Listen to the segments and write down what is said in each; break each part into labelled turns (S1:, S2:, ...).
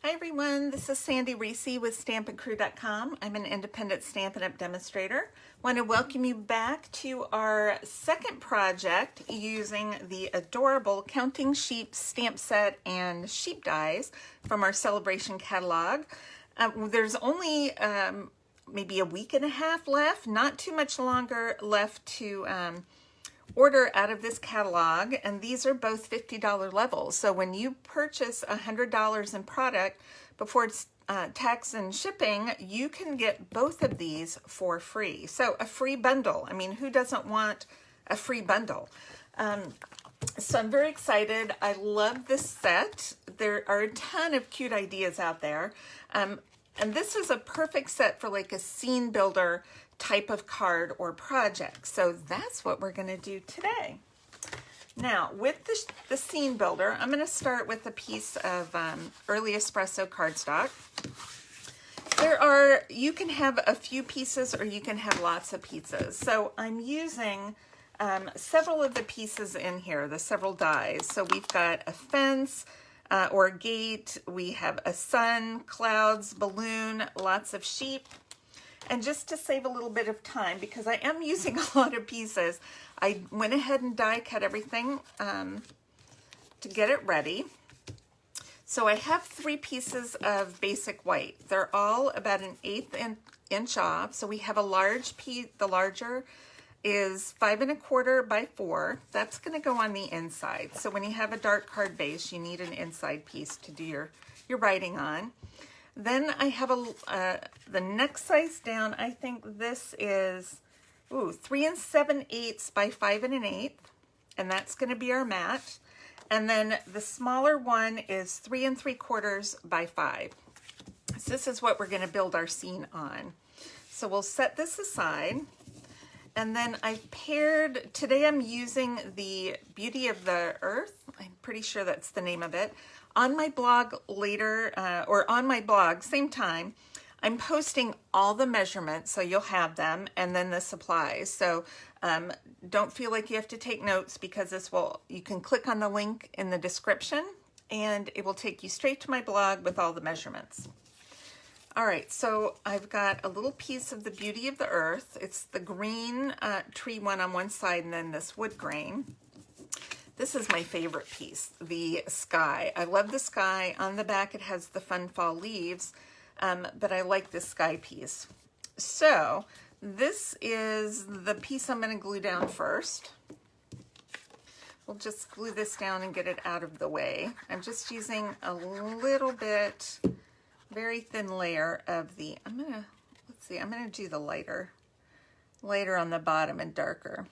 S1: Hi everyone, this is Sandy Reese with stampandcrew.com. I'm an independent Stampin' Up! Demonstrator. Want to welcome you back to our second project using the adorable Counting Sheep stamp set and sheep dies from our Sale-a-bration catalog. There's only maybe a week and a half left, not too much longer left to order out of this catalog, and these are both $50 levels. So when you purchase $100 in product before it's tax and shipping, you can get both of these for free. So a free bundle. I mean, who doesn't want a free bundle? So I'm very excited. I love this set. There are a ton of cute ideas out there. And this is a perfect set for like a scene builder type of card or project. So that's what we're going to do today. Now, with the scene builder, I'm going to start with a piece of early espresso cardstock. You can have a few pieces or you can have lots of pieces. So I'm using several of the pieces in here, the several dies. So we've got a fence or a gate, we have a sun, clouds, balloon, lots of sheep. And just to save a little bit of time, because I am using a lot of pieces, I went ahead and die cut everything to get it ready. So I have 3 pieces of basic white. They're all about 1/8 inch off. So we have a large piece, the larger is 5 1/4 by 4. That's going to go on the inside. So when you have a dark card base, you need an inside piece to do your writing on. Then I have the next size down. I think this is 3 7/8 by 5 1/8, and that's going to be our mat. And then the smaller one is 3 3/4 by 5. So this is what we're going to build our scene on. So we'll set this aside. And then I've paired, today I'm using the Beauty of the Earth. I'm pretty sure that's the name of it. On my blog later, or on my blog, same time, I'm posting all the measurements, so you'll have them, and then the supplies. So don't feel like you have to take notes, because you can click on the link in the description, and it will take you straight to my blog with all the measurements. All right, so I've got a little piece of the Beauty of the Earth. It's the green tree one on one side, and then this wood grain. This is my favorite piece, the sky. I love the sky. On the back, it has the fun fall leaves, but I like this sky piece. So this is the piece I'm going to glue down first. We'll just glue this down and get it out of the way. I'm just using a little bit, very thin layer of the, I'm going to do the lighter on the bottom and darker.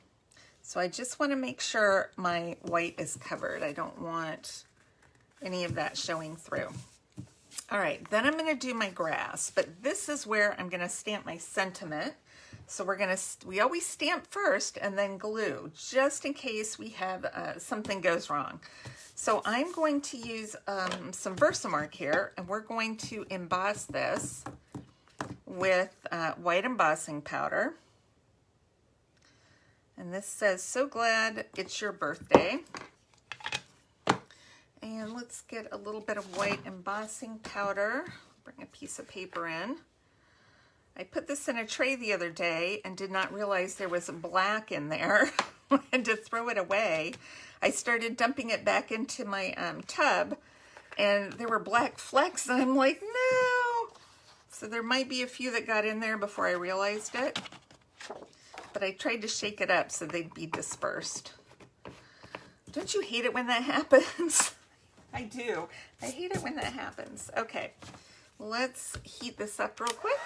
S1: So I just want to make sure my white is covered. I don't want any of that showing through. All right, then I'm going to do my grass, but this is where I'm going to stamp my sentiment. So we always stamp first and then glue, just in case we have something goes wrong. So I'm going to use some Versamark here, and we're going to emboss this with white embossing powder. And this says, "So glad it's your birthday." And let's get a little bit of white embossing powder. Bring a piece of paper in. I put this in a tray the other day and did not realize there was black in there. I had to throw it away. I started dumping it back into my tub, and there were black flecks, and I'm like, no! So there might be a few that got in there before I realized it. But I tried to shake it up so they'd be dispersed. Don't you hate it when that happens? I do. I hate it when that happens. Okay, let's heat this up real quick.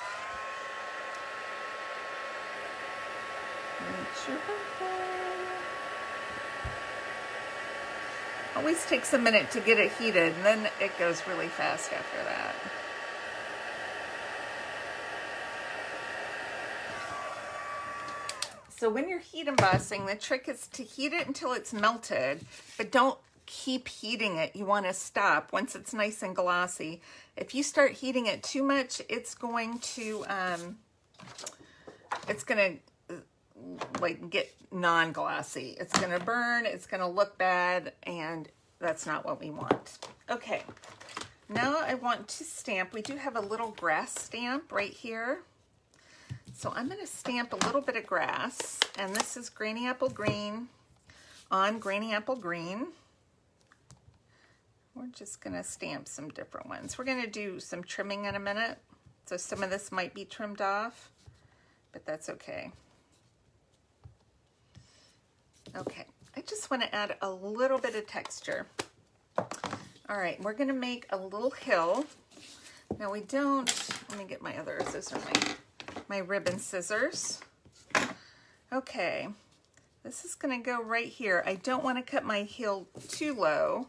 S1: It's your birthday. Always takes a minute to get it heated, and then it goes really fast after that. So when you're heat embossing, the trick is to heat it until it's melted, but don't keep heating it. You want to stop once it's nice and glossy. If you start heating it too much, it's going to like get non-glossy. It's going to burn, it's going to look bad, and that's not what we want. Okay, Now I want to stamp. We do have a little grass stamp right here. So I'm going to stamp a little bit of grass, and this is Granny Apple Green on Granny Apple Green. We're just going to stamp some different ones. We're going to do some trimming in a minute, so some of this might be trimmed off, but that's okay. Okay, I just want to add a little bit of texture. All right, we're going to make a little hill. Now we don't, let me get my other, those are my ribbon scissors. Okay, this is going to go right here. I don't want to cut my hill too low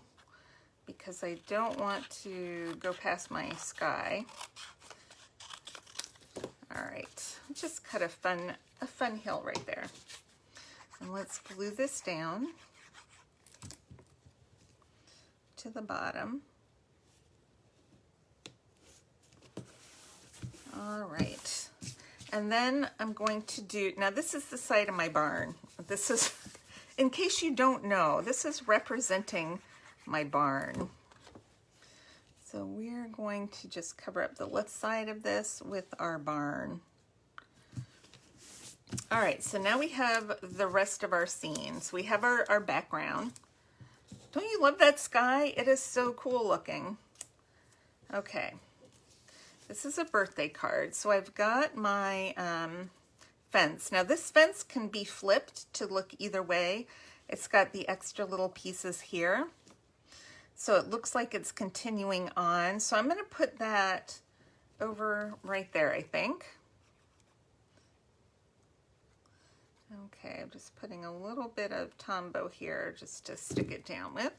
S1: because I don't want to go past my sky. All right, just cut a fun hill right there. And let's glue this down to the bottom. All right. And then I'm going to do, now this is the side of my barn. This is, in case you don't know, this is representing my barn. So we're going to just cover up the left side of this with our barn. All right, so now we have the rest of our scenes. We have our background. Don't you love that sky? It is so cool looking. Okay. This is a birthday card. So I've got my fence. Now this fence can be flipped to look either way. It's got the extra little pieces here. So it looks like it's continuing on. So I'm going to put that over right there, I think. Okay, I'm just putting a little bit of Tombow here just to stick it down with.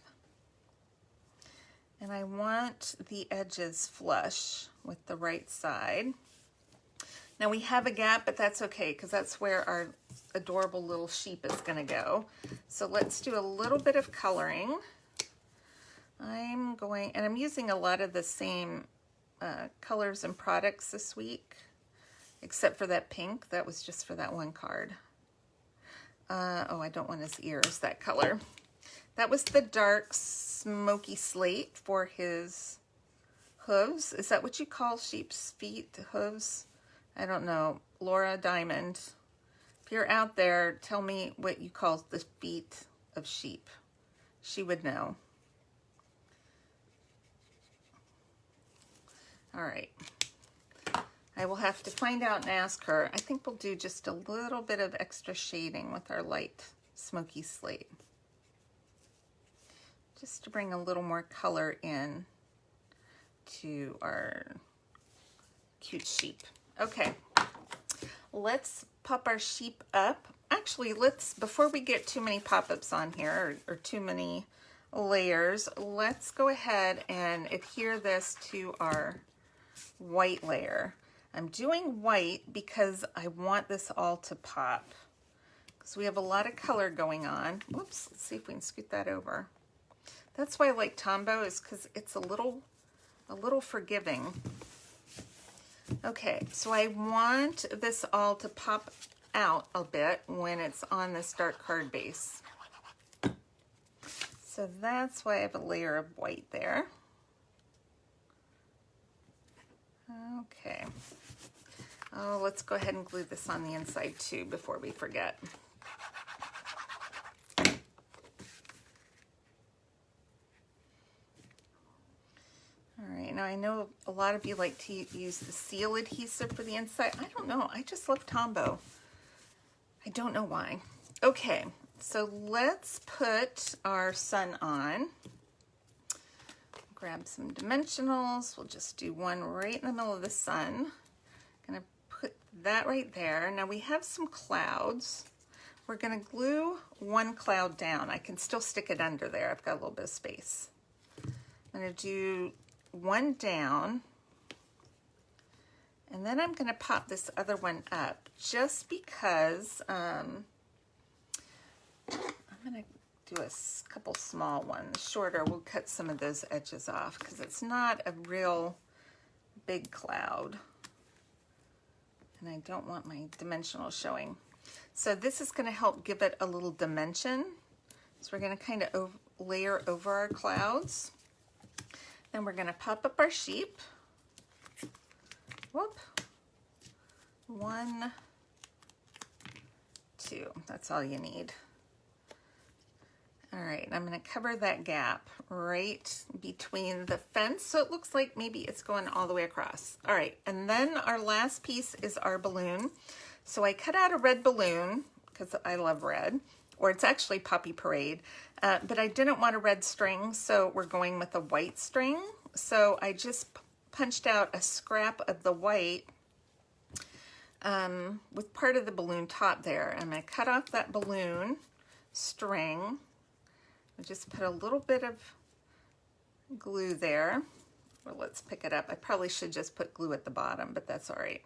S1: And I want the edges flush with the right side. Now we have a gap, but that's okay because that's where our adorable little sheep is going to go. So let's do a little bit of coloring. I'm using a lot of the same colors and products this week, except for that pink. That was just for that one card. Oh, I don't want his ears, that color. That was the dark smoky slate for his hooves. Is that what you call sheep's feet, hooves? I don't know. Laura Diamond, if you're out there, tell me what you call the feet of sheep. She would know. All right. I will have to find out and ask her. I think we'll do just a little bit of extra shading with our light smoky slate. Just to bring a little more color in to our cute sheep. Okay, let's pop our sheep up. Actually, before we get too many pop-ups on here or too many layers, let's go ahead and adhere this to our white layer. I'm doing white because I want this all to pop because we have a lot of color going on. Whoops, let's see if we can scoot that over. That's why I like Tombow, is because it's a little forgiving. Okay, so I want this all to pop out a bit when it's on this dark card base. So that's why I have a layer of white there. Okay. Oh, let's go ahead and glue this on the inside too before we forget. All right, now I know a lot of you like to use the seal adhesive for the inside. I don't know, I just love Tombow. I don't know why. Okay, so let's put our sun on. Grab some dimensionals. We'll just do one right in the middle of the sun. Gonna put that right there. Now we have some clouds. We're gonna glue one cloud down. I can still stick it under there. I've got a little bit of space. I'm gonna do one down, and then I'm gonna pop this other one up just because I'm gonna do a couple small ones. Shorter, we'll cut some of those edges off because it's not a real big cloud. And I don't want my dimensional showing. So this is going to help give it a little dimension. So we're going to kind of layer over our clouds. And we're going to pop up our sheep. Whoop. 1, 2. That's all you need. All right, I'm going to cover that gap right between the fence, so it looks like maybe it's going all the way across. All right, and then our last piece is our balloon. So I cut out a red balloon because I love red, or it's actually Poppy Parade, but I didn't want a red string, so we're going with a white string. So I just punched out a scrap of the white with part of the balloon top there. I'm going to cut off that balloon string. I just put a little bit of glue there. Well, let's pick it up. I probably should just put glue at the bottom, but that's all right.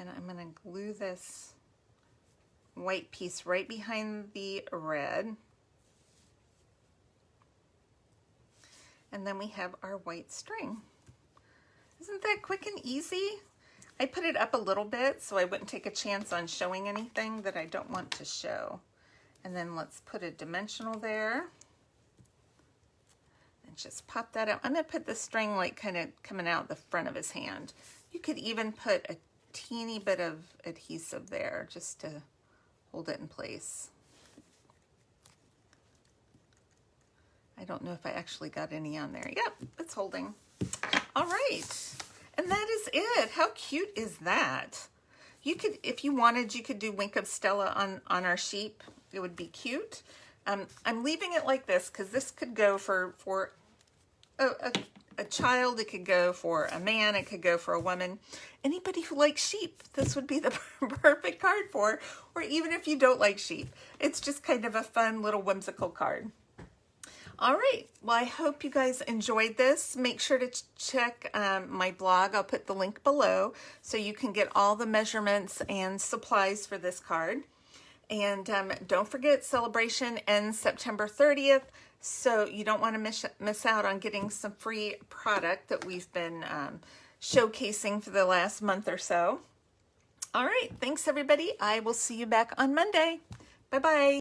S1: And I'm going to glue this white piece right behind the red. And then we have our white string. Isn't that quick and easy? I put it up a little bit so I wouldn't take a chance on showing anything that I don't want to show. And then let's put a dimensional there. And just pop that out. I'm going to put the string like kind of coming out the front of his hand. You could even put a teeny bit of adhesive there just to hold it in place. I don't know if I actually got any on there. Yep, it's holding. All right. And that is it. How cute is that? You could, if you wanted, you could do Wink of Stella on our sheep. It would be cute. I'm leaving it like this because this could go for a child. It could go for a man. It could go for a woman. Anybody who likes sheep, this would be the perfect card for. Or even if you don't like sheep. It's just kind of a fun little whimsical card. All right, well, I hope you guys enjoyed this. Make sure to check my blog. I'll put the link below so you can get all the measurements and supplies for this card. And don't forget, Celebration ends September 30th, so you don't want to miss out on getting some free product that we've been showcasing for the last month or so. All right, thanks everybody. I will see you back on Monday. Bye-bye.